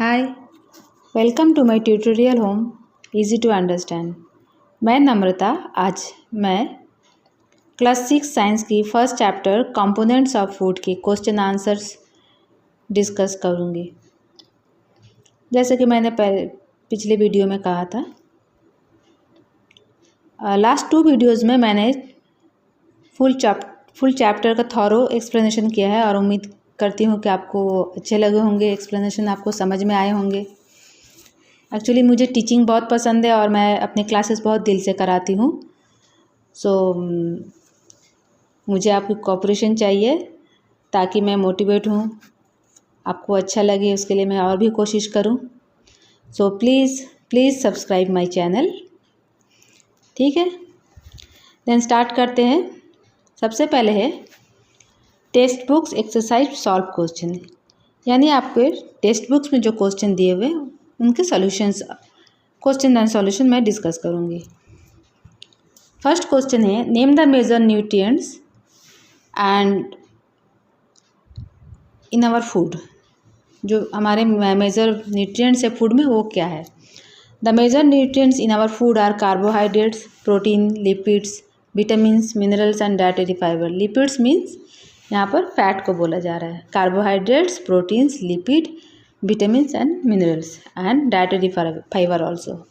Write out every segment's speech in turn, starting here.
Hi, welcome to my tutorial home easy to understand. मैं नम्रता। आज मैं क्लास 6 साइंस की first chapter components of food के question answers discuss करूँगी। जैसे कि मैंने पिछले वीडियो में कहा था, लास्ट 2 वीडियोज़ में मैंने फुल चैप्टर का थॉरो एक्सप्लेनेशन किया है और उम्मीद करती हूँ कि आपको अच्छे लगे होंगे, एक्सप्लेनेशन आपको समझ में आए होंगे। एक्चुअली मुझे टीचिंग बहुत पसंद है और मैं अपने क्लासेस बहुत दिल से कराती हूँ। मुझे आपकी कोऑपरेशन चाहिए ताकि मैं मोटिवेट हूँ, आपको अच्छा लगे, उसके लिए मैं और भी कोशिश करूँ। Please subscribe my channel. ठीक है, देन स्टार्ट करते हैं। सबसे पहले है text books exercise solve question, यानी आपके टेक्स्ट बुक्स में जो क्वेश्चन दिए हुए उनके सॉल्यूशंस, क्वेश्चन एंड सॉल्यूशन मैं डिस्कस करूँगी। फर्स्ट क्वेश्चन है name the major nutrients and in our food. जो हमारे मेजर न्यूट्रिएंट्स है फूड में वो क्या है? The major nutrients in our food are carbohydrates, protein, lipids, vitamins, minerals and dietary fibre. Lipids means यहाँ पर फैट को बोला जा रहा है। Carbohydrates, proteins, lipid, vitamins and minerals and dietary fibre also.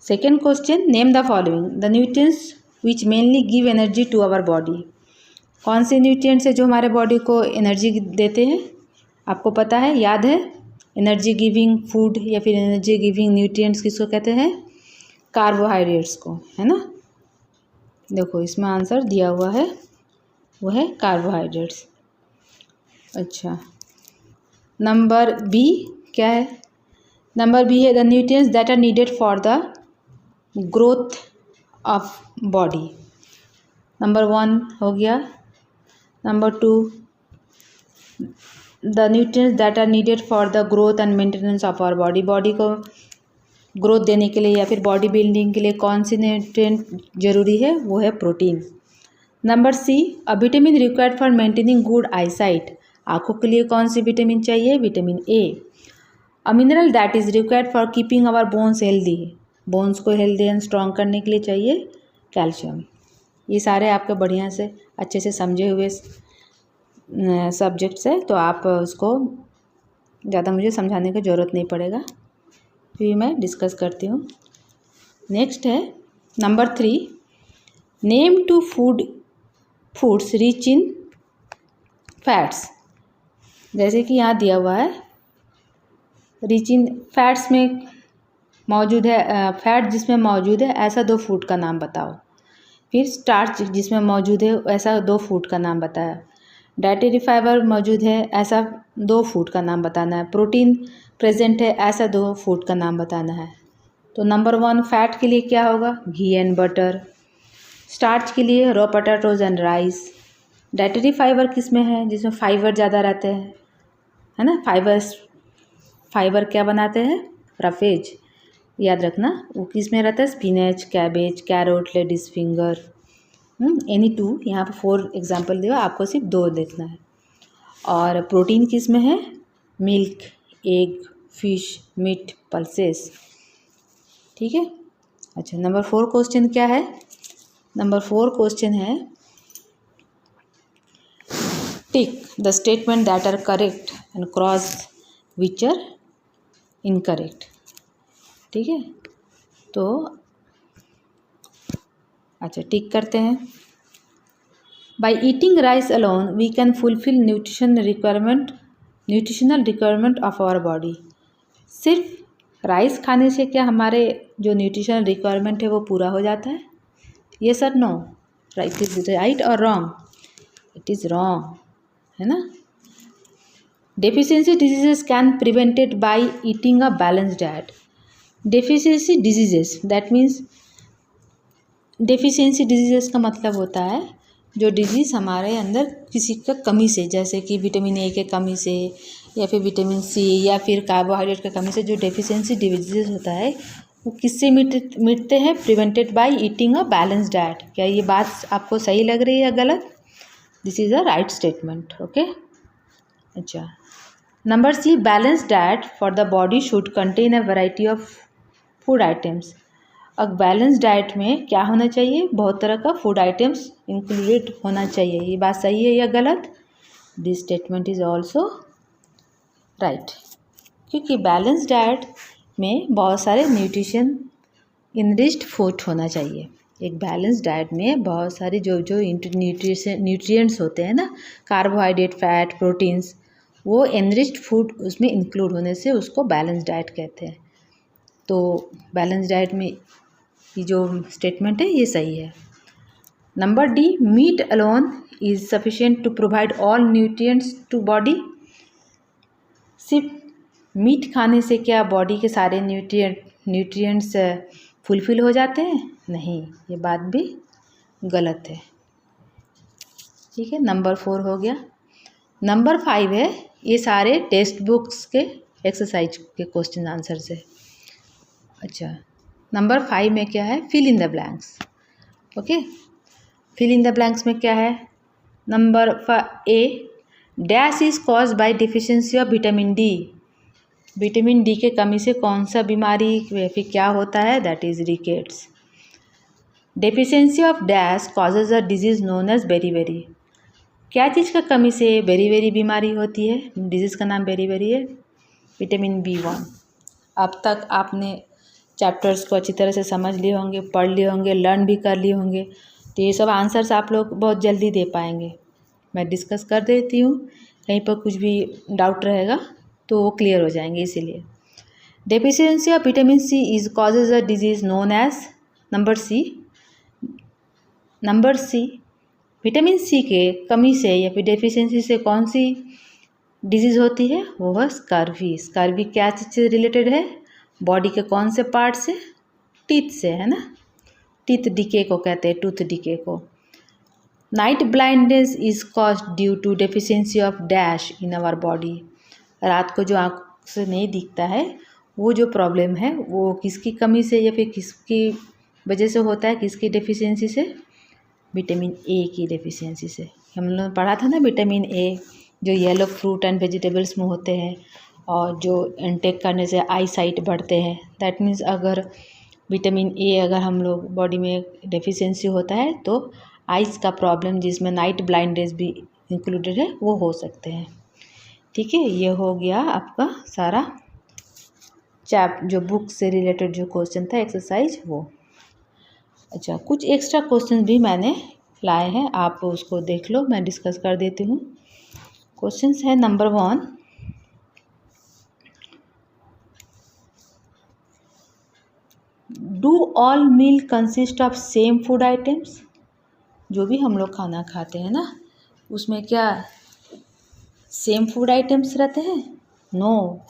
Second question, name the following the nutrients which mainly give energy to our body. कौन से nutrients है जो हमारे बॉडी को एनर्जी देते हैं? आपको पता है, याद है? एनर्जी गिविंग फूड या फिर एनर्जी गिविंग न्यूट्रिएंट्स किसको कहते हैं? कार्बोहाइड्रेट्स को, है ना। देखो इसमें आंसर दिया हुआ है, वो है कार्बोहाइड्रेट्स। अच्छा, नंबर बी क्या है? नंबर बी है the nutrients that are needed for the growth of body. Number 1 हो गया। Number 2 the nutrients that are needed for the growth and maintenance of our body. Body को growth देने के लिए या फिर बॉडी बिल्डिंग के लिए कौन सी न्यूट्रिएंट जरूरी है? वो है protein. Number C, a vitamin required for maintaining good eyesight. आँखों के लिए कौन सी विटामिन चाहिए? Vitamin A. A mineral that is required for keeping our bones healthy. Bones को हेल्दी एंड स्ट्रॉन्ग करने के लिए चाहिए कैल्शियम। ये सारे आपके बढ़िया से अच्छे से समझे हुए सब्जेक्ट्स है, तो आप उसको ज़्यादा मुझे समझाने की ज़रूरत नहीं पड़ेगा, फिर मैं डिस्कस करती हूँ। नेक्स्ट है number 3, name two foods rich in fats. जैसे कि यहाँ दिया हुआ है रिच इन फैट्स में मौजूद है, फैट जिसमें मौजूद है ऐसा 2 फूड का नाम बताओ। फिर स्टार्च जिसमें मौजूद है ऐसा 2 फूड का नाम बताया। डाइटरी फाइबर मौजूद है ऐसा 2 फूड का नाम बताना है। प्रोटीन प्रेजेंट है ऐसा 2 फूड का नाम बताना है। तो नंबर 1 फैट के लिए क्या होगा? घी एंड बटर। स्टार्च के लिए raw potatoes and rice. Dietary fibre किस में है? जिसमें फाइबर ज़्यादा रहते हैं, है ना। फाइबर क्या बनाते हैं? रफेज, याद रखना। वो किस में रहता है? Spinach, cabbage, carrot, ladies finger, any 2। यहाँ पर 4 एग्जाम्पल दिया, आपको सिर्फ 2 देखना है। और प्रोटीन किस में है? Milk, egg, fish, meat, pulses. ठीक है। अच्छा, नंबर 4 क्वेश्चन क्या है? नंबर 4 क्वेश्चन है tick the statement that are correct and cross which are incorrect. ठीक है, तो अच्छा टिक करते हैं। By eating rice alone we can fulfil nutritional requirement of our body. सिर्फ राइस खाने से क्या हमारे जो न्यूट्रिशनल रिक्वायरमेंट है वो पूरा हो जाता है? यस और नो? राइट इज राइट और रॉन्ग? इट इज़ रॉन्ग, है ना। Deficiency diseases can prevented by eating a balance diet. Deficiency diseases that means, deficiency diseases का मतलब होता है जो डिजीज़ हमारे अंदर किसी का कमी से, जैसे कि विटामिन ए के कमी से या फिर विटामिन सी या फिर कार्बोहाइड्रेट की कमी से जो डेफिशिएंसी डिजीजेस होता है वो किससे मिटते हैं? Prevented by eating a balance diet. क्या ये बात आपको सही लग रही है या गलत? This is a right statement. Okay. अच्छा, number C, balance diet for the body should contain a variety of food items. अब बैलेंस डाइट में क्या होना चाहिए? बहुत तरह का फूड आइटम्स इंक्लूडेड होना चाहिए। ये बात सही है या गलत? This statement is also right, क्योंकि बैलेंस डाइट में बहुत सारे न्यूट्रिशन इनरिच्ड फूड होना चाहिए। एक बैलेंस डाइट में बहुत सारे जो जो न्यूट्रिएंट्स होते हैं ना, कार्बोहाइड्रेट, फैट, प्रोटीन्स, वो एनरिच्ड फूड उसमें इंक्लूड होने से उसको बैलेंस डाइट कहते हैं। तो बैलेंस डाइट में ये जो स्टेटमेंट है ये सही है। Number D, meat alone is sufficient to provide all nutrients to body. सिर्फ मीट खाने से क्या बॉडी के सारे न्यूट्रिएंट्स फुलफिल हो जाते हैं? नहीं, ये बात भी गलत है। ठीक है, नंबर 4 हो गया। नंबर 5 है, ये सारे टेक्स्ट बुक्स के एक्सरसाइज के क्वेश्चन आंसर से। अच्छा, नंबर 5 में क्या है? Fill in the blanks. Okay, fill in the blanks में क्या है? Number A, dash is cause by deficiency of vitamin D. Vitamin D के कमी से कौन सा बीमारी या फिर क्या होता है? That is rickets. Deficiency of dash causes a disease known as beri. क्या चीज़ का कमी से बेरी बीमारी होती है? डिजीज़ का नाम बेरी है, विटामिन B1। अब तक आपने चैप्टर्स को अच्छी तरह से समझ लिए होंगे, पढ़ लिए होंगे, लर्न भी कर लिए होंगे, तो ये सब आंसर्स आप लोग बहुत जल्दी दे पाएंगे। मैं डिस्कस कर देती हूँ, कहीं पर कुछ भी डाउट रहेगा तो वो क्लियर हो जाएंगे। इसीलिए deficiency of vitamin C is causes a disease known as. Number C, vitamin C के कमी से या फिर डेफिशिएंसी से कौन सी डिजीज़ होती है? वो है स्कर्वी। स्कर्वी क्या चीज़ से रिलेटेड है? बॉडी के कौन से पार्ट से? टीथ से, है ना। टीथ डिके को कहते हैं, टूथ डिके को। Night blindness is caused due to deficiency of dash in our body. रात को जो आँख से नहीं दिखता है, वो जो प्रॉब्लम है वो किसकी कमी से या फिर किसकी वजह से होता है? किसकी डेफिशिएंसी से? विटामिन ए की डेफिशिएंसी से। हम लोगों ने पढ़ा था ना, विटामिन ए जो येलो फ्रूट एंड वेजिटेबल्स में होते हैं और जो इनटेक करने से आई साइट बढ़ते हैं। दैट मीन्स अगर विटामिन ए अगर हम लोग बॉडी में डेफिशिएंसी होता है तो आइज़ का प्रॉब्लम, जिसमें नाइट ब्लाइंडनेस भी इंक्लूडेड है, वो हो सकते हैं। ठीक है, ये हो गया आपका सारा जो बुक से रिलेटेड जो क्वेश्चन था एक्सरसाइज वो। अच्छा, कुछ एक्स्ट्रा क्वेश्चन भी मैंने लाए हैं, आप उसको देख लो, मैं डिस्कस कर देती हूँ। क्वेश्चंस है number 1, do all meal consist of same food items. जो भी हम लोग खाना खाते हैं ना, उसमें क्या सेम फूड आइटम्स रहते हैं? No,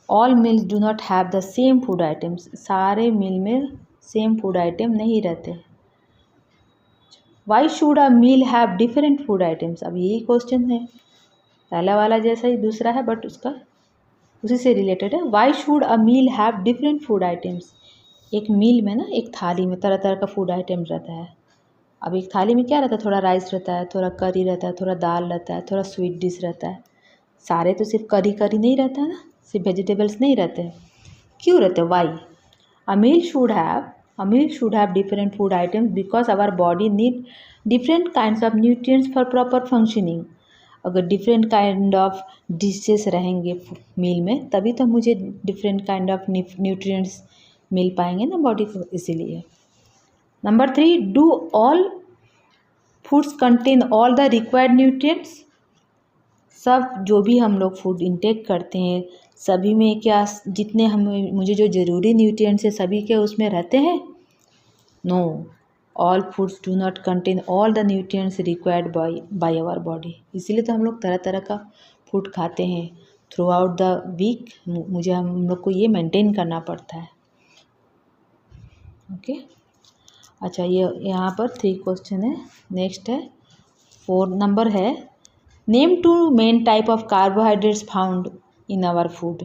all meals do not have the same food items. सारे मील में सेम फूड आइटम नहीं रहते। Why should a meal have different food items. अब यही क्वेश्चन है, पहला वाला जैसा ही दूसरा है बट उसका उसी से रिलेटेड है। Why should a meal have different food items. एक मील में ना, एक थाली में तरह तरह का फूड आइटम रहता है। अब एक थाली में क्या रहता है? थोड़ा राइस रहता है, थोड़ा करी रहता है, थोड़ा दाल रहता है, थोड़ा स्वीट डिश रहता है। सारे तो सिर्फ करी नहीं रहता है ना, सिर्फ वेजिटेबल्स नहीं रहते हैं। क्यों रहते हैं? Why a meal should have different food items because our body need different kinds of nutrients for proper functioning. अगर डिफरेंट काइंड ऑफ डिशेस रहेंगे मील में, तभी तो मुझे डिफरेंट काइंड ऑफ न्यूट्रिएंट्स मिल पाएंगे ना बॉडी को, इसीलिए। Number 3, do all foods contain all the required nutrients. सब जो भी हम लोग फूड इंटेक करते हैं, सभी में क्या जितने मुझे जो ज़रूरी न्यूट्रिएंट्स है सभी के उसमें रहते हैं? No, all foods do not contain all the nutrients required by our body. इसीलिए तो हम लोग तरह तरह का फूड खाते हैं थ्रू आउट द वीक। हम लोग को ये मेंटेन करना पड़ता है। ओके, अच्छा, ये यहाँ पर 3 क्वेश्चन है। नेक्स्ट है 4 नंबर है, name 2 main type of carbohydrates found in our food.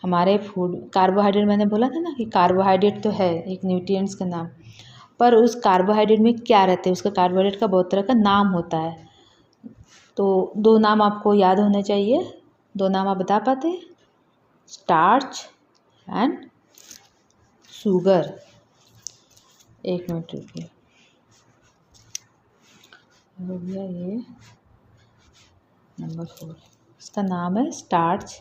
हमारे फूड कार्बोहाइड्रेट, मैंने बोला था ना कि कार्बोहाइड्रेट तो है एक न्यूट्रिएंट्स का नाम, पर उस कार्बोहाइड्रेट में क्या रहते हैं? उसका कार्बोहाइड्रेट का बहुत तरह का नाम होता है। तो 2 नाम आपको याद होने चाहिए। दो नाम आप बता पाते हैं? Starch and sugar. एक मिनट रुकिए, हो गया ये नंबर 4, इसका नाम है starch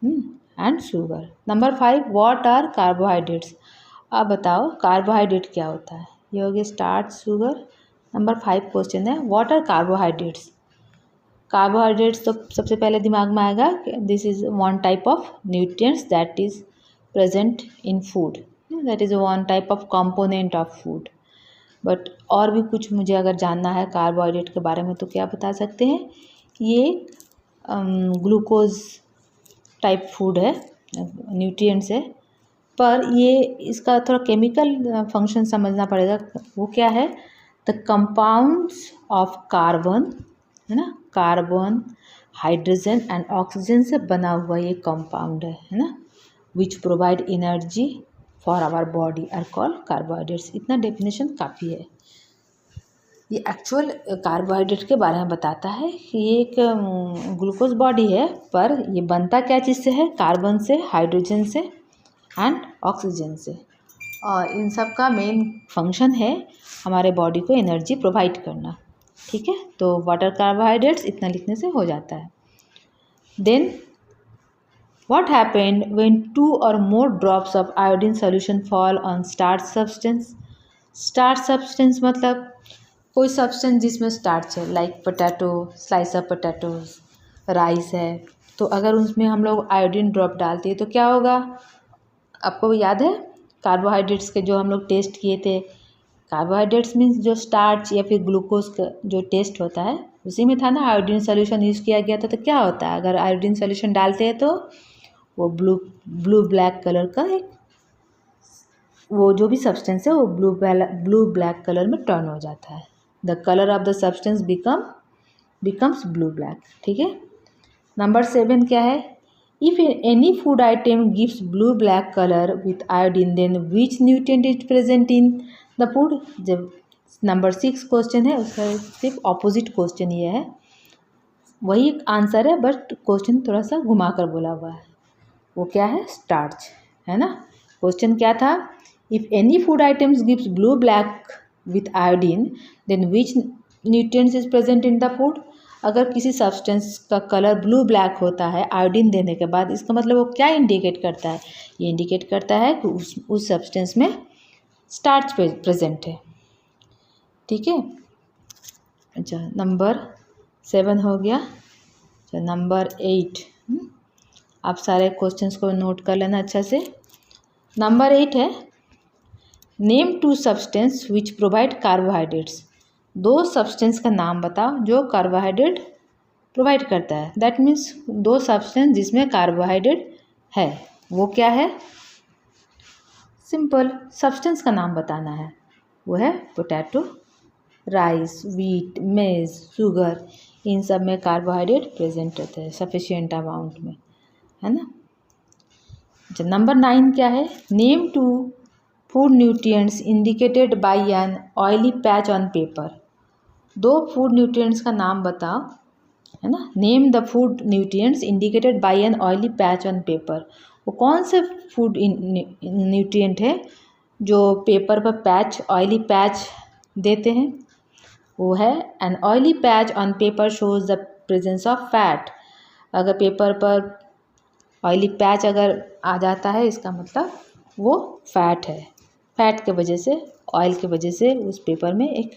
and sugar. Number 5, what are carbohydrates. आप बताओ कार्बोहाइड्रेट क्या होता है? ये हो गया स्टार्च शुगर। नंबर 5 क्वेश्चन है व्हाट आर कार्बोहाइड्रेट्स। कार्बोहाइड्रेट्स तो सबसे पहले दिमाग में आएगा this is one type of nutrients that is present in food, that is one type of component of food. But और भी कुछ मुझे अगर जानना है कार्बोहाइड्रेट के बारे में तो क्या बता सकते हैं? ये ग्लूकोज टाइप फूड है, न्यूट्रिएंट्स है, पर ये इसका थोड़ा केमिकल फंक्शन समझना पड़ेगा। वो क्या है? द कंपाउंड्स ऑफ कार्बन, है ना, कार्बन, हाइड्रोजन एंड ऑक्सीजन से बना हुआ ये कंपाउंड है ना, which provide energy for our body are called carbohydrates. इतना डेफिनेशन काफ़ी है। ये एक्चुअल कार्बोहाइड्रेट के बारे में बताता है कि ये एक ग्लूकोज बॉडी है, पर ये बनता क्या चीज़ से है? कार्बन से, हाइड्रोजन से एंड ऑक्सीजन से। और इन सब का मेन फंक्शन है हमारे बॉडी को एनर्जी प्रोवाइड करना। ठीक है, तो व्हाट आर कार्बोहाइड्रेट्स इतना लिखने से हो जाता है। Then what happened when 2 or more drops of iodine solution fall on starch substance. Starch substance मतलब कोई सब्सटेंस जिसमें स्टार्च है, like potato, slice of potatoes, rice है, तो अगर उसमें हम लोग आयोडीन ड्रॉप डालते हैं तो क्या होगा? आपको याद है कार्बोहाइड्रेट्स के जो हम लोग टेस्ट किए थे? कार्बोहाइड्रेट्स मीन्स जो स्टार्च या फिर ग्लूकोज का जो टेस्ट होता है उसी में था ना, आयोडीन सॉल्यूशन यूज़ किया गया था। तो क्या होता है अगर आयोडीन सॉल्यूशन डालते हैं तो वो ब्लू ब्लैक कलर का एक वो जो भी सब्सटेंस है वो ब्लू ब्लैक कलर में टर्न हो जाता है। The colour of the substance becomes blue black. ठीक है। नंबर 7 क्या है? If any food item gives blue black colour with iodine then which nutrient is present in the food. जब number 6 question है उसका सिर्फ ऑपोजिट क्वेश्चन ये है, वही आंसर है बट क्वेश्चन थोड़ा सा घुमा कर बोला हुआ है। वो क्या है? स्टार्च, है ना। क्वेश्चन क्या था? If any food items gives blue black with iodine then which nutrients is present in the food. अगर किसी सब्सटेंस का कलर ब्लू ब्लैक होता है आयोडीन देने के बाद, इसका मतलब वो क्या इंडिकेट करता है? ये इंडिकेट करता है कि उस सब्सटेंस में स्टार्च प्रेजेंट है। ठीक है। अच्छा, नंबर 7 हो गया। अच्छा, नंबर 8 आप सारे क्वेश्चंस को नोट कर लेना अच्छा से। नंबर 8 है name 2 substance which provide carbohydrates. 2 substance का नाम बताओ जो कार्बोहाइड्रेट प्रोवाइड करता है। दैट मीन्स 2 सब्सटेंस जिसमें कार्बोहाइड्रेट है। वो क्या है? सिंपल, सब्सटेंस का नाम बताना है। वो है पोटैटो, राइस, व्हीट, मेज, शुगर, इन सब में कार्बोहाइड्रेट प्रेजेंट रहते हैं सफिशिएंट अमाउंट में, है ना। अच्छा, नंबर 9 क्या है? Name 2 food nutrients indicated by an oily patch on paper. 2 food nutrients का नाम बताओ, है ना। Name the food nutrients indicated by an oily patch on paper. वो कौन से फूड न्यूट्रिएंट है जो पेपर पर पैच, ऑयली पैच देते हैं? वो है an oily patch on paper shows the presence of fat. अगर पेपर पर ऑयली पैच अगर आ जाता है इसका मतलब वो फैट है। फैट के वजह से, ऑयल के वजह से उस पेपर में एक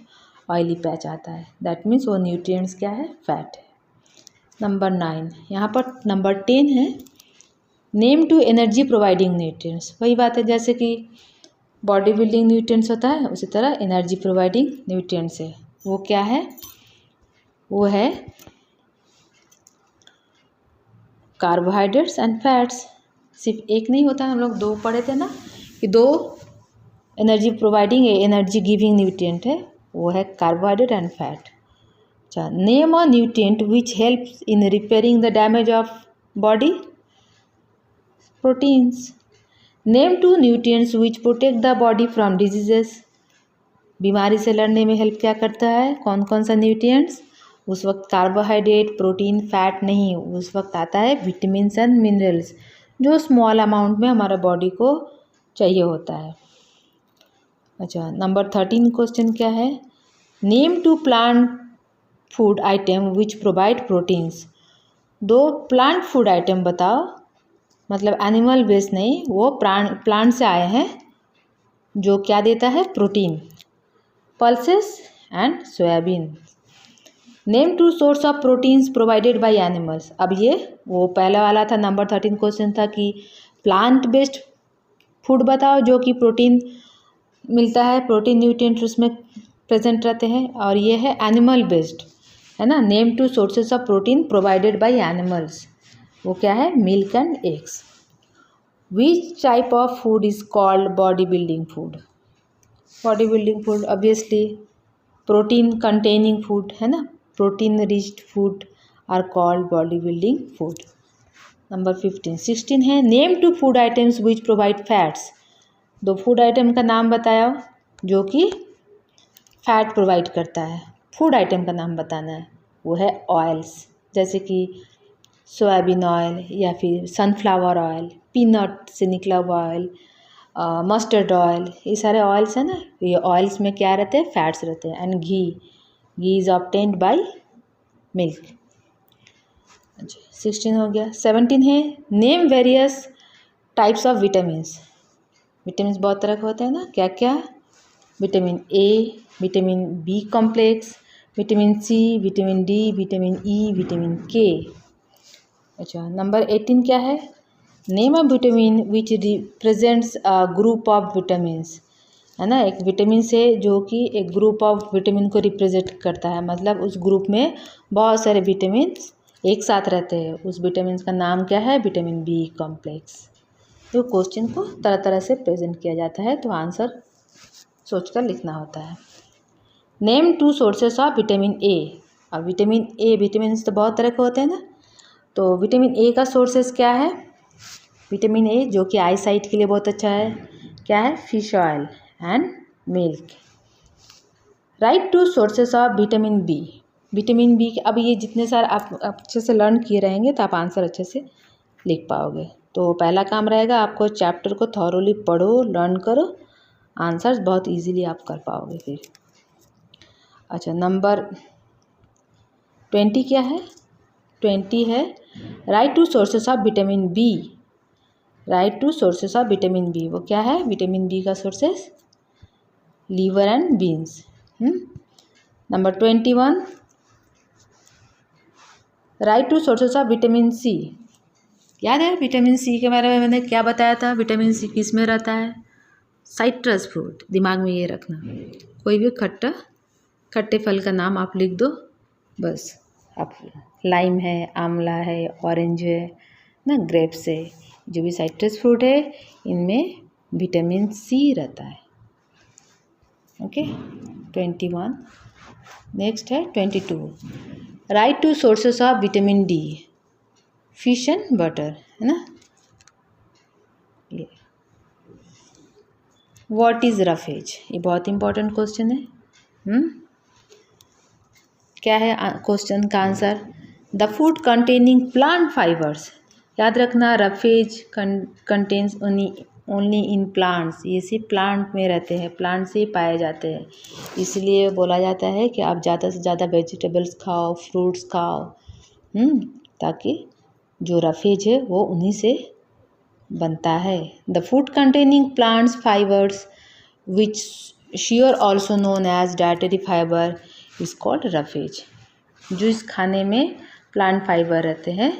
ऑयली पैच आता है। दैट मीन्स वो न्यूट्रिएंट्स क्या है? फैट है। नंबर 9 यहाँ पर नंबर 10 है नेम 2 एनर्जी प्रोवाइडिंग न्यूट्रिएंट्स। वही बात है जैसे कि बॉडी बिल्डिंग न्यूट्रिएंट्स होता है उसी तरह एनर्जी प्रोवाइडिंग न्यूट्रिएंट्स है। वो क्या है? वो है कार्बोहाइड्रेट्स एंड फैट्स। सिर्फ एक नहीं होता, हम लोग 2 पढ़े थे ना कि 2 energy providing energy giving nutrient है, वो है कार्बोहाइड्रेट एंड फैट। अच्छा, name a nutrient which helps in repairing the damage of body. Proteins. Name 2 nutrients which protect the body from diseases. बीमारी से लड़ने में हेल्प क्या करता है? कौन कौन सा न्यूट्रिएंट्स? उस वक्त कार्बोहाइड्रेट, प्रोटीन, फैट नहीं, उस वक्त आता है विटामिन्स एंड मिनरल्स, जो स्मॉल अमाउंट में हमारा बॉडी को चाहिए होता है। अच्छा, नंबर 13 क्वेश्चन क्या है? Name two plant food item which provide proteins. 2 plant food item बताओ, मतलब एनिमल बेस्ड नहीं, वो प्लांट से आए हैं, जो क्या देता है? Protein. Pulses and soybean. Name two source of proteins provided by animals. अब ये वो पहला वाला था, नंबर 13 क्वेश्चन था कि प्लांट बेस्ड फूड बताओ जो कि प्रोटीन मिलता है, प्रोटीन न्यूट्रिएंट उसमें प्रेजेंट रहते हैं, और ये है एनिमल बेस्ड, है ना। Name two sources of protein provided by animals, वो क्या है? Milk and eggs. Which type of food is called body building food? Body building food obviously protein containing food, है ना। Protein riched food are called body building food. Number 16 है name two food items which provide fats. 2 food item का नाम बताओ जो कि fat provide करता है। फूड आइटम का नाम बताना है, वो है ऑयल्स, जैसे कि सोयाबीन ऑयल या फिर सनफ्लावर ऑयल, पीनट से निकला हुआ ऑयल, मस्टर्ड ऑयल, ये सारे ऑयल्स हैं ना। ये ऑयल्स में क्या रहते हैं? फैट्स रहते हैं। And ghee is obtained by milk. अच्छा, 16 हो गया। 17 है name various types of vitamins. Vitamins बहुत तरह के होते हैं ना, क्या क्या? Vitamin A, vitamin B complex, vitamin C, vitamin D, vitamin E, vitamin K. अच्छा, नंबर 18 क्या है? Name of vitamin which represents a group of vitamins, है ना। एक विटामिन से जो कि एक ग्रुप ऑफ विटामिन को रिप्रेजेंट करता है, मतलब उस ग्रुप में बहुत सारे विटामिन एक साथ रहते हैं, उस विटामिन का नाम क्या है? Vitamin B complex. तो क्वेश्चन को तरह तरह से प्रेजेंट किया जाता है, तो आंसर सोचकर लिखना होता है। Name two sources of vitamin A. अब विटामिन ए, विटामिन तो बहुत तरह के होते हैं ना, तो विटामिन ए का सोर्सेस क्या है? विटामिन ए जो कि आई साइट के लिए बहुत अच्छा है, क्या है? Fish oil and milk. Write two sources of vitamin B. Vitamin B, अब ये जितने सारे आप अच्छे से लर्न किए रहेंगे तो आप आंसर अच्छे से लिख पाओगे। तो पहला काम रहेगा, आपको चैप्टर को थॉरोली पढ़ो, लर्न करो, आंसर्स बहुत इजीली आप कर पाओगे फिर। अच्छा, नंबर 20 क्या है? 20 है write two sources of vitamin B. Write two sources of vitamin B, वो क्या है? विटामिन बी का sources liver and beans. Number 21 write two sources of vitamin C. याद है विटामिन सी के बारे में मैंने क्या बताया था? विटामिन सी किस में रहता है? साइट्रस फ्रूट, दिमाग में ये रखना। कोई भी खट्टे फल का नाम आप लिख दो बस। आप लाइम है, आंवला है, ऑरेंज है ना, ग्रेप्स है, जो भी साइट्रस फ्रूट है इनमें विटामिन सी रहता है। ओके, 21। नेक्स्ट है 22 right two sources of vitamin D. Fish and butter, है ना। ये व्हाट इज रफेज, ये बहुत इंपॉर्टेंट क्वेश्चन है। क्या है क्वेश्चन का answer? The food containing plant fibres. याद रखना, roughage contains only in plants, ये सिर्फ प्लांट में रहते हैं, प्लांट से ही पाए जाते हैं। इसलिए बोला जाता है कि आप ज़्यादा से ज़्यादा वेजिटेबल्स खाओ, फ्रूट्स खाओ, ताकि जो रफेज है वो उन्हीं से बनता है। The food containing plants fibres which share also known as dietary fibre is called roughage. जो इस खाने में प्लांट फाइबर रहते हैं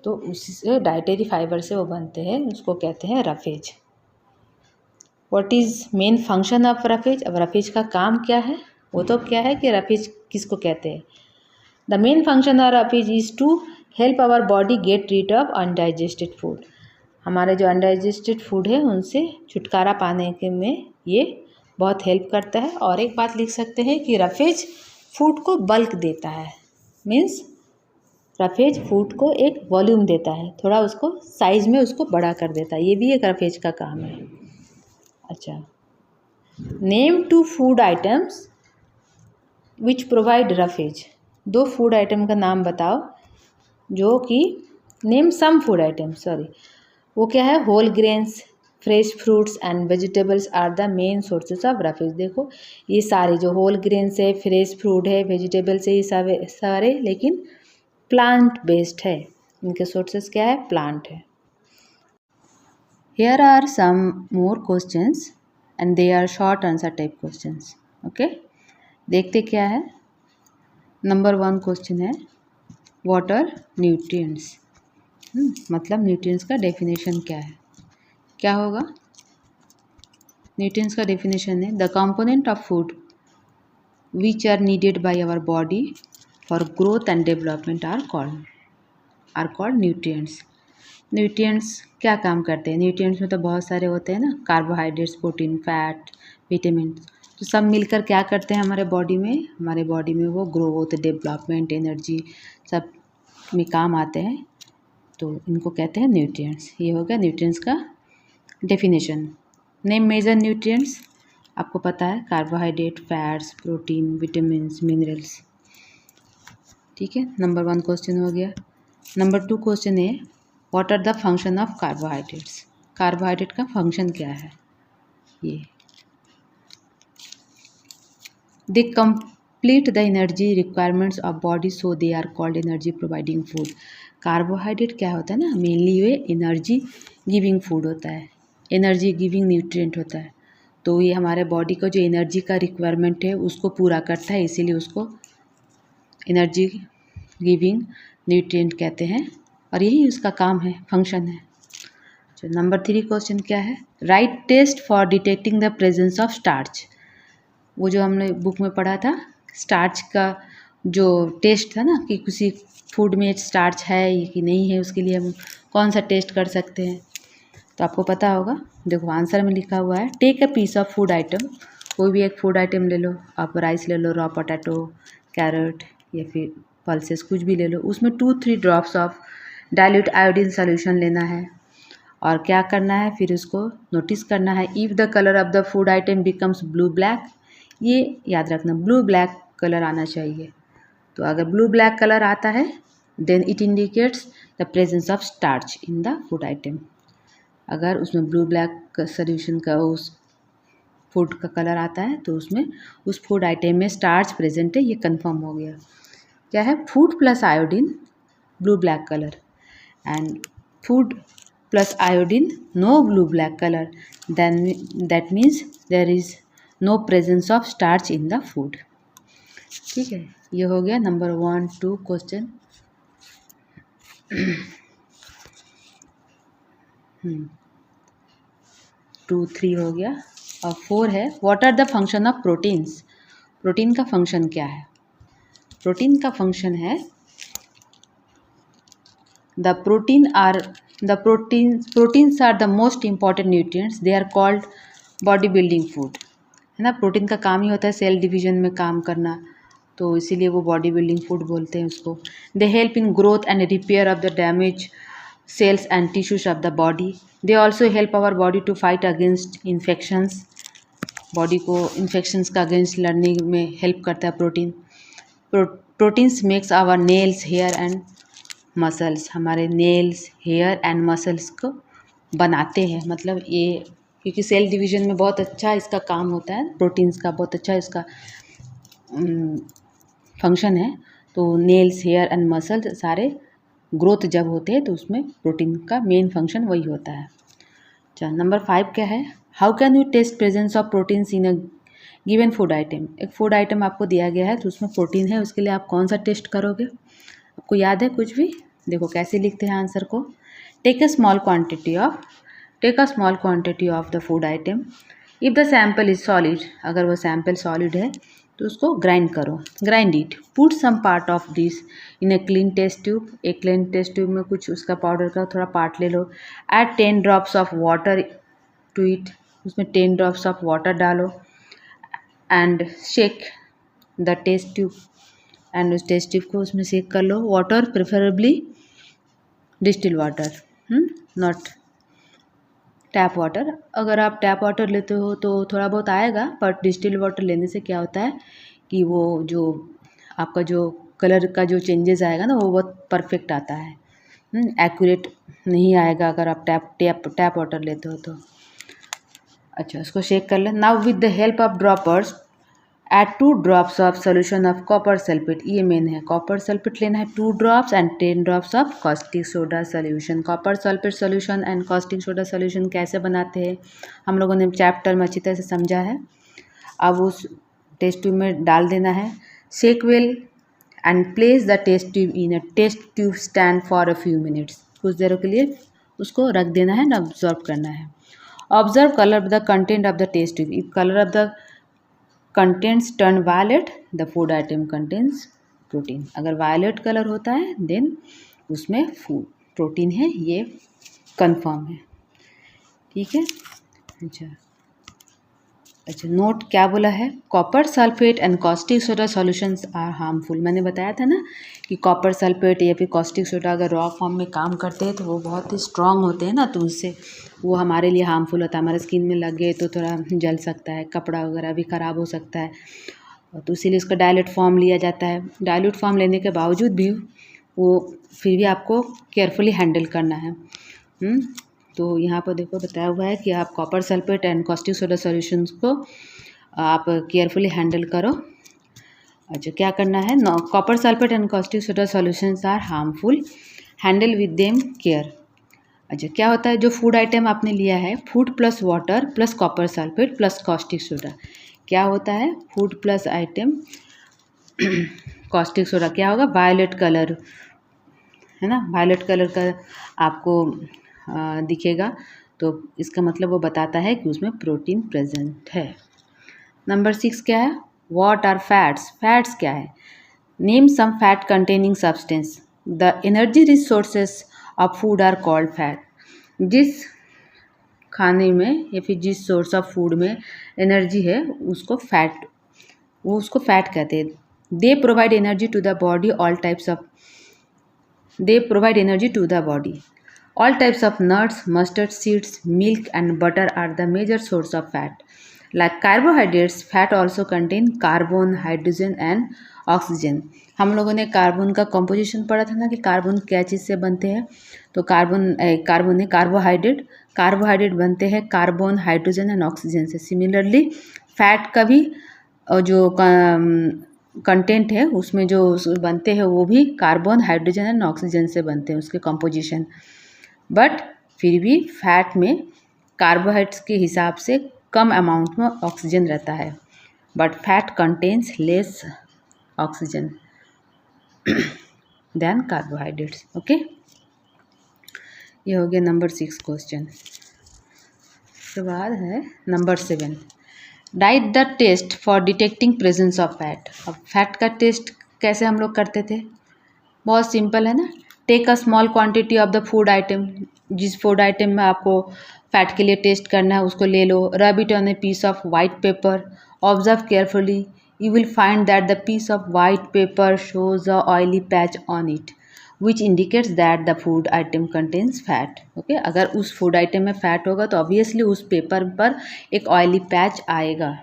तो उसी से डाइटरी फाइबर से वो बनते हैं, उसको कहते हैं roughage. What is main function of roughage. अब रफेज का काम क्या है? वो तो क्या है कि रफेज किसको कहते हैं? The main function of roughage is to help our body get rid of undigested food. हमारे जो अनडाइजेस्टेड फूड है उनसे छुटकारा पाने के में ये बहुत हेल्प करता है। और एक बात लिख सकते हैं कि रफेज फूड को बल्क देता है, मीन्स रफेज फूड को एक वॉल्यूम देता है, थोड़ा उसको साइज में उसको बड़ा कर देता है, ये भी एक रफेज का काम है। अच्छा, name two food items which provide roughage. 2 food item का नाम बताओ जो कि name some food item, sorry वो क्या है, whole grains, fresh fruits and vegetables are the main sources of roughage. देखो ये सारे जो होल ग्रेन्स है, फ्रेश फ्रूट है, वेजिटेबल्स है, ये सारे लेकिन प्लांट बेस्ड है, इनके सोर्सेज क्या है, प्लांट है। Here are some more questions and they are short answer type questions. Okay, देखते क्या है। नंबर 1 क्वेश्चन है व्हाट आर न्यूट्रिएंट्स। मतलब न्यूट्रिएंट्स का डेफिनेशन क्या है, क्या होगा। न्यूट्रिएंट्स का डेफिनेशन है the component of food which are needed by our body for growth and development are called nutrients. Nutrients क्या काम करते हैं, न्यूट्रिएंट्स में तो बहुत सारे होते हैं ना, कार्बोहाइड्रेट्स, प्रोटीन, फैट, विटामिन, तो सब मिलकर क्या करते हैं हमारे बॉडी में वो ग्रोथ, डेवलपमेंट, एनर्जी सब में काम आते हैं, तो इनको कहते हैं न्यूट्रिएंट्स। ये हो गया न्यूट्रिएंट्स का डेफिनेशन। नेम मेजर न्यूट्रिएंट्स, आपको पता है carbohydrate, fats, protein, vitamin, minerals. ठीक है, नंबर 1 क्वेश्चन हो गया। नंबर 2 क्वेश्चन है what are the function of carbohydrates. Carbohydrate का फंक्शन क्या है, ये they complete the energy requirements of body so they are called energy providing food. Carbohydrate क्या होता है ना, मेनली ये एनर्जी गिविंग फूड होता है, एनर्जी गिविंग न्यूट्रिएंट होता है, तो ये हमारे बॉडी को जो एनर्जी का रिक्वायरमेंट है उसको पूरा करता है, इसीलिए उसको एनर्जी गिविंग न्यूट्रिएंट कहते हैं और यही उसका काम है, फंक्शन है। तो नंबर 3 क्वेश्चन क्या है write test for detecting the presence of starch. वो जो हमने बुक में पढ़ा था स्टार्च का जो टेस्ट था ना कि किसी फूड में स्टार्च है कि नहीं है, उसके लिए हम कौन सा टेस्ट कर सकते हैं, तो आपको पता होगा। देखो आंसर में लिखा हुआ है take a piece of food item, कोई भी एक फूड आइटम ले लो, आप राइस ले लो, रॉ पोटैटो, कैरेट या फिर पल्सेस कुछ भी ले लो, उसमें 2-3 drops of dilute iodine solution लेना है और क्या करना है, फिर उसको नोटिस करना है if the colour of the food item becomes blue black, ये याद रखना ब्लू ब्लैक कलर आना चाहिए, तो अगर ब्लू ब्लैक कलर आता है then it indicates the presence of starch in the food item. अगर उसमें ब्लू ब्लैक सोल्यूशन का उस फूड का कलर आता है तो उसमें उस फूड आइटम में स्टार्च प्रेजेंट है, ये कंफर्म हो गया। क्या है, food plus iodine blue black colour and food plus iodine no blue black color, then that means there is no presence of starch in the food। ठीक है, ये हो गया नंबर 1 2 क्वेश्चन। 2 3 हो गया और 4 है what are the function of proteins. Protein का फंक्शन क्या है, प्रोटीन का फंक्शन है The proteins are the most important nutrients. They are called body building food। है ना, प्रोटीन का काम ही होता है सेल डिवीजन में काम करना, तो इसीलिए वो बॉडी बिल्डिंग फूड बोलते हैं उसको। They help in growth and repair of the damage cells and tissues of the body. They also help our body to fight against infections, body को इन्फेक्शंस का अगेंस्ट लड़ने में हेल्प करता है protein. Proteins makes our nails, hair and muscles, हमारे nails, hair and muscles को बनाते हैं, मतलब ये क्योंकि सेल डिवीजन में बहुत अच्छा इसका काम होता है, प्रोटीन्स का बहुत अच्छा इसका फंक्शन है, तो नेल्स, हेयर एंड मसल सारे ग्रोथ जब होते हैं तो उसमें प्रोटीन का मेन फंक्शन वही होता है। अच्छा, नंबर 5 क्या है how can you test presence of proteins in a given food item. एक फूड आइटम आपको दिया गया है तो उसमें प्रोटीन है, उसके लिए आप कौन सा टेस्ट करोगे, आपको याद है कुछ भी। देखो कैसे लिखते हैं आंसर को, take a small quantity of the food item if the sample is solid, अगर वो सैम्पल सॉलिड है तो उसको ग्राइंड करो, grind it, put some part of this in a clean test tube, एक क्लीन टेस्ट ट्यूब में कुछ उसका पाउडर का थोड़ा पार्ट ले लो, add 10 drops of water to it, उसमें 10 ड्रॉप्स ऑफ वाटर डालो and shake the test tube, and उस टेस्ट ट्यूब को उसमें शेक कर लो, water preferably distil water, not tap water. अगर आप टैप वाटर लेते हो तो थोड़ा बहुत आएगा, बट डिस्टिल वाटर लेने से क्या होता है कि वो जो आपका जो कलर का जो चेंजेस आएगा ना वो बहुत परफेक्ट आता है, एक्यूरेट नहीं आएगा अगर आप टैप वाटर लेते हो तो। अच्छा, उसको शेक कर लें। Now with the help of droppers add 2 drops of solution of copper sulphate. ये मेन है, कॉपर सल्फेट लेना है 2 drops and 10 drops of caustic soda solution. Copper sulphate solution and caustic soda solution कैसे बनाते हैं हम लोगों ने चैप्टर में अच्छी तरह से समझा है। अब उस टेस्ट ट्यूब में डाल देना है। Shake well and place the test tube in a test tube stand for a few minutes. कुछ देरों के लिए उसको रख देना है ना, ऑब्जर्व करना है। Observe colour of the content of the test tube. If colour of the contents turn violet the food item contents protein. अगर वायलेट कलर होता है देन उसमें फूड प्रोटीन है, ये कंफर्म है। ठीक है। अच्छा, नोट क्या बोला है, copper sulphate and caustic soda solutions are harmful. मैंने बताया था ना कि कॉपर सल्फेट या फिर कॉस्टिक सोडा अगर रॉ फॉर्म में काम करते हैं तो वो बहुत ही स्ट्रांग होते हैं ना, तो उससे वो हमारे लिए हार्मफुल होता है। हमारे स्किन में लग गए तो थोड़ा जल सकता है, कपड़ा वगैरह भी ख़राब हो सकता है, तो इसीलिए उसका डायल्यूट फॉर्म लिया जाता है। डायल्यूट फॉर्म लेने के बावजूद भी वो फिर भी आपको केयरफुली हैंडल करना है। तो यहाँ पर देखो बताया हुआ है कि आप copper sulphate and caustic soda solutions को आप केयरफुली हैंडल करो। अच्छा, क्या करना है, copper sulphate and caustic soda solutions are harmful, handle with them care. अच्छा, क्या होता है, जो फूड आइटम आपने लिया है, food plus water plus copper sulphate plus caustic soda, क्या होता है, food plus item caustic soda क्या होगा, वायलेट कलर है ना, वायलेट कलर का आपको दिखेगा, तो इसका मतलब वो बताता है कि उसमें प्रोटीन प्रेजेंट है। नंबर 6 क्या है, व्हाट आर फैट्स। फैट्स क्या है, name some fat containing substance. The energy resources of food are called fat. जिस खाने में या फिर जिस सोर्स ऑफ फूड में एनर्जी है उसको फैट कहते हैं। They provide energy to the body, all types of they provide energy to the body. All types of nuts, mustard seeds, milk and butter are the major source of fat. Like carbohydrates, fat also contain carbon, hydrogen and oxygen. हम लोगों ने carbon का composition पढ़ा था ना कि carbon क्या चीज़ से बनते हैं, तो कार्बन है कार्बोहाइड्रेट बनते हैं कार्बन, हाइड्रोजन एंड ऑक्सीजन से। सिमिलरली फैट का भी जो कंटेंट है उसमें जो बनते हैं वो भी कार्बन, हाइड्रोजन एंड ऑक्सीजन से बनते हैं, उसके कंपोजिशन। बट फिर भी फैट में कार्बोहाइड्रेट्स के हिसाब से कम अमाउंट में ऑक्सीजन रहता है, but fat contains less oxygen than carbohydrates. Okay, ये हो गया नंबर 6 क्वेश्चन। उसके बाद है number 7, write the test for detecting presence of fat. अब फैट का टेस्ट कैसे हम लोग करते थे, बहुत सिंपल है ना, take a small quantity of the food item. जिस फूड आइटम में आपको फैट के लिए टेस्ट करना है उसको ले लो, rub it on a piece of white paper, observe carefully, you will find that the piece of white paper shows a oily patch on it which indicates that the food item contains fat. Okay, अगर उस food item में fat होगा तो obviously उस paper पर एक oily patch आएगा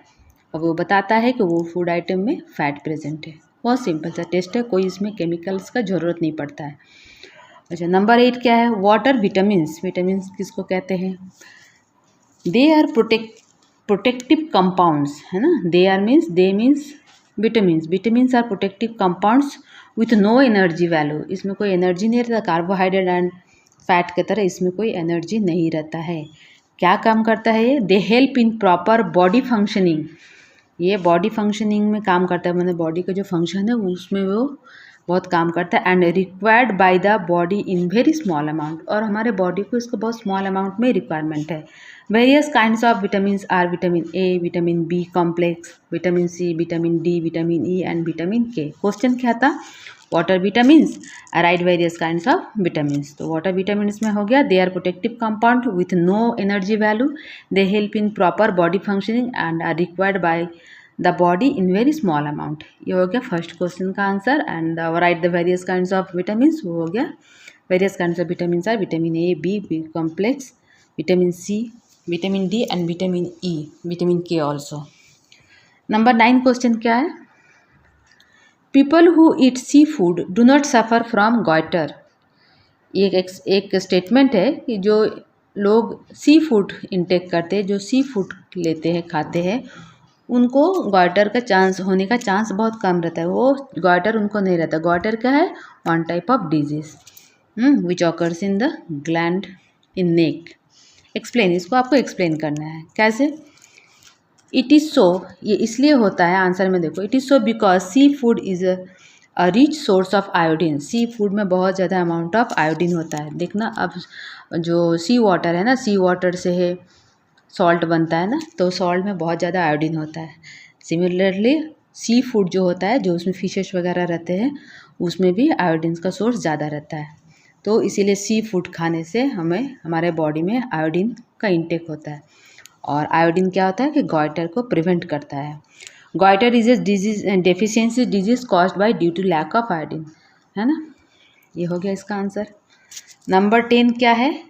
और वो बताता है कि वो फूड आइटम में फैट प्रेजेंट है। बहुत सिंपल सा टेस्ट है, कोई इसमें केमिकल्स का ज़रूरत नहीं पड़ता है। अच्छा, नंबर 8 क्या है, वाटर विटामिन्स। विटामिन्स किसको कहते हैं, दे आर प्रोटेक्टिव कंपाउंड्स है ना, they are means they means vitamins. Vitamins are protective compounds with no energy value. इसमें कोई एनर्जी नहीं रहता, कार्बोहाइड्रेट एंड फैट की तरह इसमें कोई एनर्जी नहीं रहता है। क्या काम करता है ये, दे help in proper body functioning. ये बॉडी फंक्शनिंग में काम करता है, मतलब बॉडी का जो फंक्शन है उसमें वो बहुत काम करता है। And required by the body in very small amount, और हमारे बॉडी को इसको बहुत स्मॉल अमाउंट में रिक्वायरमेंट है। Various kinds of vitamins are vitamin A, vitamin B complex, vitamin C, vitamin D, vitamin E and vitamin K. Question क्या था, water vitamins, write various kinds of vitamins. तो water vitamins में हो गया, they are protective compound with no energy value, they help in proper body functioning and are required by the body in very small amount. ये हो गया first question का answer. And write the various kinds of vitamins, वो हो गया various kinds of vitamins are vitamin A, B complex, vitamin C, vitamin D and vitamin E, vitamin K also. Number 9 question क्या है, people who eat sea food do not suffer from goitre. एक statement है कि जो लोग sea food intake करते हैं, जो सी फूड लेते हैं, खाते हैं, उनको गॉइटर का चांस होने का चांस बहुत कम रहता है। वो गॉइटर उनको नहीं रहता। गॉइटर क्या है? One type of disease which occurs in the gland in neck. Explain, इसको आपको एक्सप्लेन करना है कैसे। इट इज़ सो, ये इसलिए होता है, आंसर में देखो, it is so because sea food is a rich source of iodine. Sea food में बहुत ज़्यादा अमाउंट ऑफ आयोडीन होता है। देखना, अब जो सी वाटर है ना, सी वाटर से है सॉल्ट बनता है ना, तो सॉल्ट में बहुत ज़्यादा आयोडीन होता है। सिमिलरली सी फूड जो होता है, जो उसमें फिशेस वगैरह रहते हैं, उसमें भी आयोडीन का सोर्स ज़्यादा रहता है। तो इसीलिए सी फूड खाने से हमें हमारे बॉडी में आयोडीन का इंटेक होता है। और आयोडीन क्या होता है कि गॉइटर को प्रिवेंट करता है। Goitre is a disease deficiency disease caused by due to lack of iodine, है ना। ये हो गया इसका आंसर। नंबर 10 क्या है?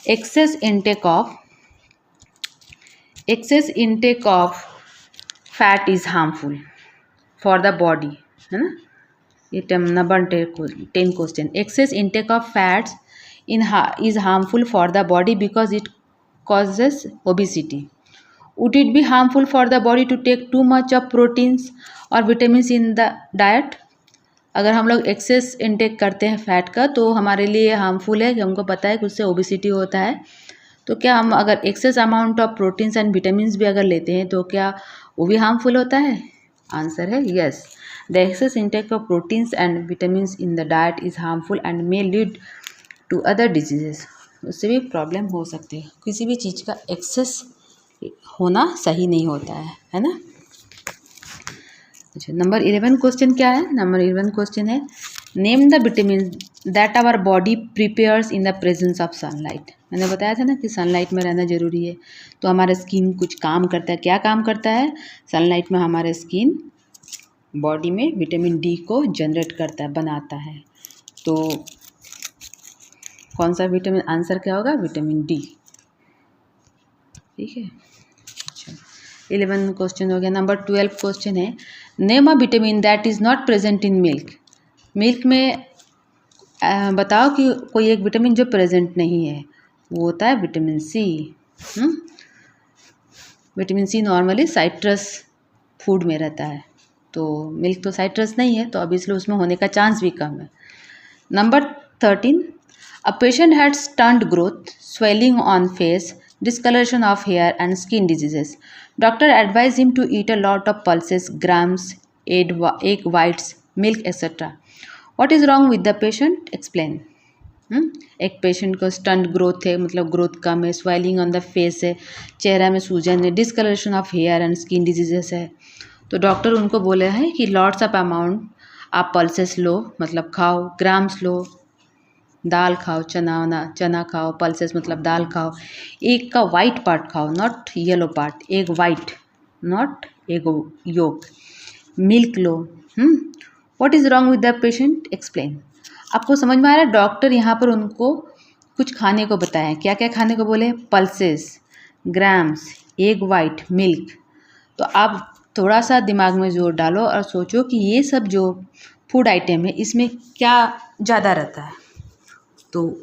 Excess intake of fat is harmful for the body, है ना। ये number 10 question. Excess intake of fats is harmful for the body because it causes obesity. Would it be harmful for the body to take too much of proteins or vitamins in the diet? अगर हम लोग access intake करते हैं fat का तो हमारे लिए harmful है, कि हमको पता है कि उससे ओबिसिटी होता है। तो क्या हम अगर excess amount of proteins and vitamins भी अगर लेते हैं तो क्या वो भी हार्मफुल होता है? आंसर है yes. The excess intake of proteins and vitamins in the diet is harmful and may lead to other diseases. उससे भी प्रॉब्लम हो सकती है। किसी भी चीज़ का एक्सेस होना सही नहीं होता है ना। अच्छा, नंबर 11 क्वेश्चन क्या है? नंबर 11 क्वेश्चन है, name the vitamin that our body prepares in the presence of sunlight. मैंने बताया था ना कि सनलाइट में रहना ज़रूरी है। तो हमारा स्किन कुछ काम करता है। क्या काम करता है? सनलाइट में हमारे स्किन बॉडी में विटामिन डी को जनरेट करता है, बनाता है। तो कौन सा विटामिन? आंसर क्या होगा? Vitamin D. ठीक है। अच्छा, 11 क्वेश्चन हो गया। नंबर 12 क्वेश्चन है, name a vitamin that is not present in milk. Milk में बताओ कि कोई एक विटामिन जो प्रेजेंट नहीं है। वो होता है vitamin C. Vitamin C normally citrus food में रहता है। तो मिल्क तो साइट्रस नहीं है, तो अब इसलिए उसमें होने का चांस भी कम है। Number 13, a patient had stunt growth, swelling on face, discoloration of hair and skin diseases. Doctor advised him to eat a lot of pulses, grams, egg whites, milk, etc. What is wrong with the patient? Explain. एक patient को stunt growth है, मतलब growth कम है, swelling on the face है, चेहरा में सूजन है, discolouration of hair and skin diseases है। तो डॉक्टर उनको बोले हैं कि लॉट्स ऑफ अमाउंट आप पल्सेस लो, मतलब खाओ, ग्राम्स लो, दाल खाओ, चना खाओ, पल्सेस मतलब दाल खाओ, एग का वाइट पार्ट खाओ, not yellow part, egg white not egg yolk, milk low. What is wrong with the patient? Explain. आपको समझ में आ रहा है? डॉक्टर यहाँ पर उनको कुछ खाने को बताया। क्या क्या खाने को बोले? Pulses, grams, egg white, milk. तो आप थोड़ा सा दिमाग में जोर डालो और सोचो कि ये सब जो फूड आइटम है इसमें क्या ज़्यादा रहता है, तो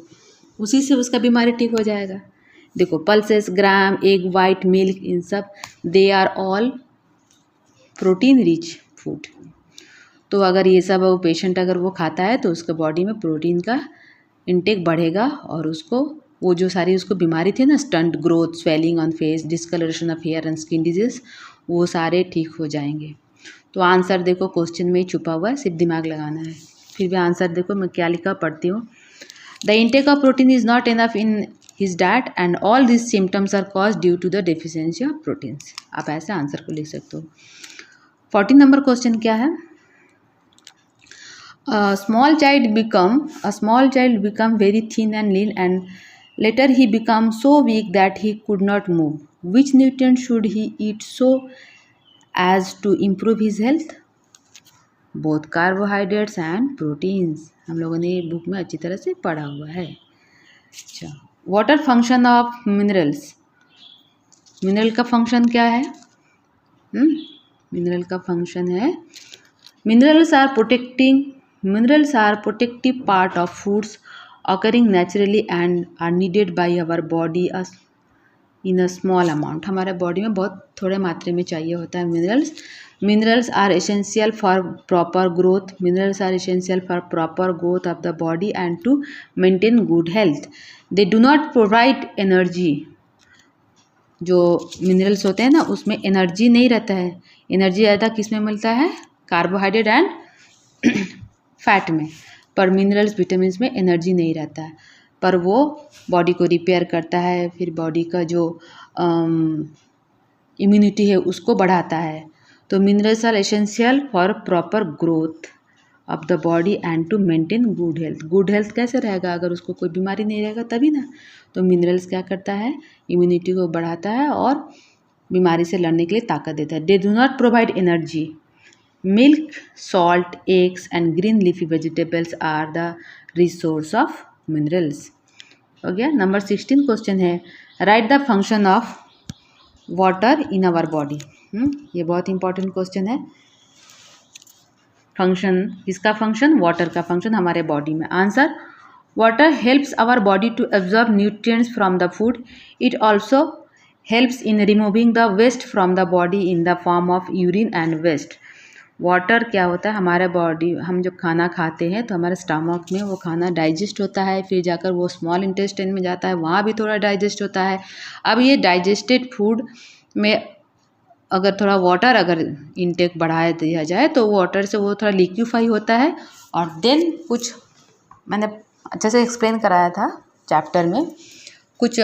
उसी से उसका बीमारी ठीक हो जाएगा। देखो, pulses, gram, egg white, milk, इन सब they are all protein rich food. तो अगर ये सब वो पेशेंट अगर वो खाता है तो उसके बॉडी में प्रोटीन का इंटेक बढ़ेगा और उसको वो जो सारी उसको बीमारी थी ना, stunt growth, swelling on face, discolouration of hair and skin disease, वो सारे ठीक हो जाएंगे। तो आंसर देखो क्वेश्चन में ही छुपा हुआ है, सिर्फ दिमाग लगाना है। फिर भी आंसर देखो मैं क्या लिखा, पढ़ती हूँ। The intake of protein is not enough in his diet and all these symptoms are caused due to the deficiency of proteins. आप ऐसे आंसर को लिख सकते हो। 14 नंबर क्वेश्चन क्या है? A small child become very thin and lean and later he become so weak that he could not move. Which nutrient should he eat so as to improve his health? Both carbohydrates and proteins. हम लोगों ने book में अच्छी तरह से पढ़ा हुआ है। अच्छा, water function of minerals. Mineral का फंक्शन क्या है? मिनरल का फंक्शन है Minerals are protective part of foods occurring naturally and are needed by our body in a small amount. हमारे बॉडी में बहुत थोड़े मात्रा में चाहिए होता है minerals. Minerals are essential for proper growth. Minerals are essential for proper growth of the body and to maintain good health. They do not provide energy. जो मिनरल्स होते हैं ना उसमें एनर्जी नहीं रहता है. एनर्जी ज़्यादा किस में मिलता है? कार्बोहाइड्रेट एंड फैट में. पर मिनरल्स विटामिन्स में एनर्जी नहीं रहता है, पर वो बॉडी को रिपेयर करता है, फिर बॉडी का जो इम्यूनिटी है उसको बढ़ाता है. तो minerals are essential for proper growth of the body and to maintain good health. Good health कैसे रहेगा? अगर उसको कोई बीमारी नहीं रहेगा तभी ना. तो मिनरल्स क्या करता है? इम्यूनिटी को बढ़ाता है और बीमारी से लड़ने के लिए ताकत देता है. They do not provide energy. Milk, salt, eggs and green leafy vegetables are the resource of minerals. हो गया. नंबर 16 क्वेश्चन है, write the function of water in our body. ये बहुत इंपॉर्टेंट क्वेश्चन है. फंक्शन, किसका फंक्शन? वाटर का function हमारे body में. Answer, water helps our body to absorb nutrients from the food. It also helps in removing the waste from the body in the form of urine and waste. Water क्या होता है? हमारे body, हम जब खाना खाते हैं तो हमारे स्टमक में वो खाना डाइजेस्ट होता है, फिर जाकर वो स्मॉल इंटेस्टाइन में जाता है, वहाँ भी थोड़ा डाइजेस्ट होता है. अब ये डाइजेस्टेड फूड में अगर थोड़ा वाटर अगर इनटेक बढ़ा दिया जाए तो वाटर से वो थोड़ा लिक्विफाई होता है. और देन कुछ मैंने अच्छे से एक्सप्लेन कराया था चैप्टर में, कुछ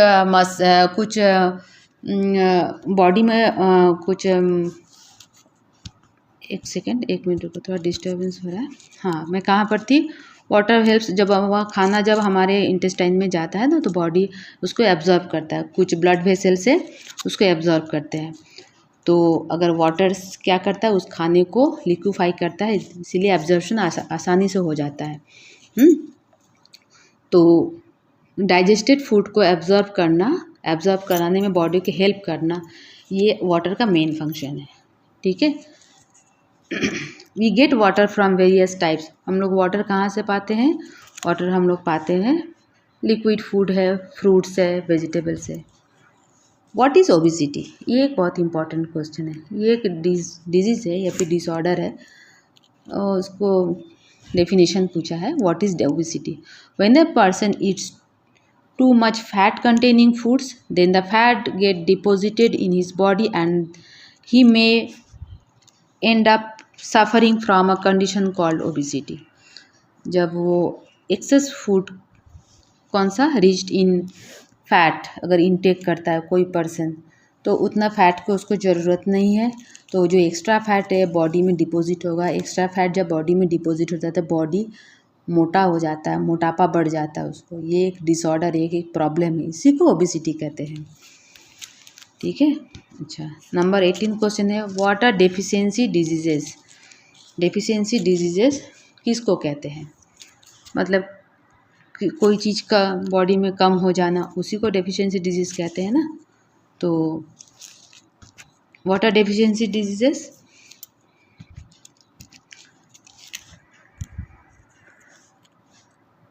बॉडी में कुछ एक मिनट रुको, थोड़ा डिस्टर्बेंस हो रहा है. हाँ, मैं कहाँ पर थी? वाटर हेल्प्स, जब वह खाना जब हमारे इंटेस्टाइन में जाता है ना तो बॉडी उसको एब्जॉर्ब करता है, कुछ ब्लड वेसल से उसको एब्जॉर्ब करते हैं. तो अगर वाटर क्या करता है? उस खाने को लिक्विफाई करता है, इसीलिए एब्जॉर्प्शन आसानी से हो जाता है. तो डाइजेस्टेड फूड को एब्जॉर्ब कराने में बॉडी को हेल्प करना, ये वाटर का मेन फंक्शन है. ठीक है. We get water from various types. हम लोग वाटर कहाँ से पाते हैं? वाटर हम लोग पाते हैं लिक्विड फूड है, फ्रूट्स है, वेजिटेबल से. What is obesity? ये एक बहुत इंपॉर्टेंट क्वेश्चन है. ये एक डिजीज़ है या फिर डिसऑर्डर है. उसको डेफिनेशन पूछा है. What is obesity? When a person Yeats too much fat containing foods, then the fat get deposited in his body and he may end up suffering from a condition called obesity. जब वो excess food कौन सा reached इन fat अगर intake करता है कोई person, तो उतना फैट को उसको ज़रूरत नहीं है, तो जो एक्स्ट्रा फैट है बॉडी में डिपॉजिट होगा. एक्स्ट्रा फैट जब बॉडी में डिपॉजिट होता है तो बॉडी मोटा हो जाता है, मोटापा बढ़ जाता है उसको. ये एक डिसऑर्डर, एक प्रॉब्लम है, इसी को ओबेसिटी कहते हैं. ठीक है. अच्छा, नंबर 18 क्वेश्चन है, what are deficiency diseases? Deficiency diseases किसको कहते हैं? मतलब कोई चीज़ का बॉडी में कम हो जाना, उसी को डेफिशिएंसी डिजीज़ कहते हैं ना. तो what are deficiency diseases?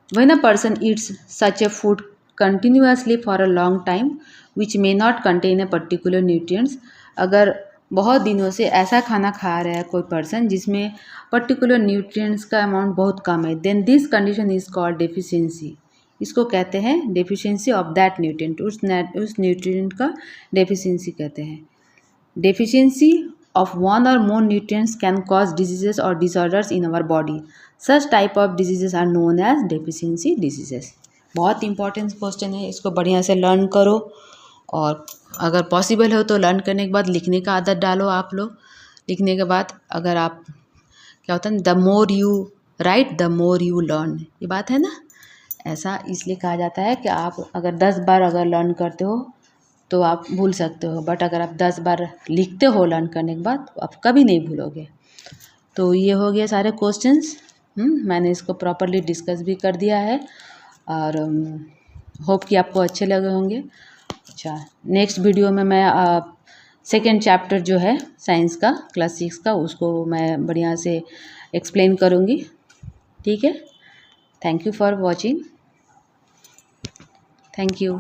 When a person eats such a food continuously for a long time which may not contain a particular nutrients, अगर बहुत दिनों से ऐसा खाना खा रहा है कोई पर्सन जिसमें पर्टिकुलर न्यूट्रिएंट्स का अमाउंट बहुत कम है, then this condition is called deficiency. इसको कहते हैं डेफिशिएंसी ऑफ दैट न्यूट्रिएंट. उस न्यूट्रिएंट का डेफिशिएंसी कहते हैं. Deficiency of one or more nutrients can cause diseases or disorders in our body. Such type of diseases are known as deficiency diseases. बहुत important question है, इसको बढ़िया से learn करो और अगर पॉसिबल हो तो लर्न करने के बाद लिखने का आदत डालो आप लोग. लिखने के बाद अगर आप क्या होता है, the more you right the more you learn. ये बात है ना. ऐसा इसलिए कहा जाता है कि आप अगर 10 बार अगर लर्न करते हो तो आप भूल सकते हो, बट अगर आप 10 बार लिखते हो लर्न करने के बाद तो आप कभी नहीं भूलोगे. तो ये हो गया सारे क्वेश्चंस. मैंने इसको प्रॉपरली डिस्कस भी कर दिया है और होप कि आपको अच्छे लगे होंगे. अच्छा, नेक्स्ट वीडियो में मैं सेकेंड चैप्टर जो है साइंस का क्लास 6 का, उसको मैं बढ़िया से एक्सप्लेन करूँगी। ठीक है, thank you for watching, thank you.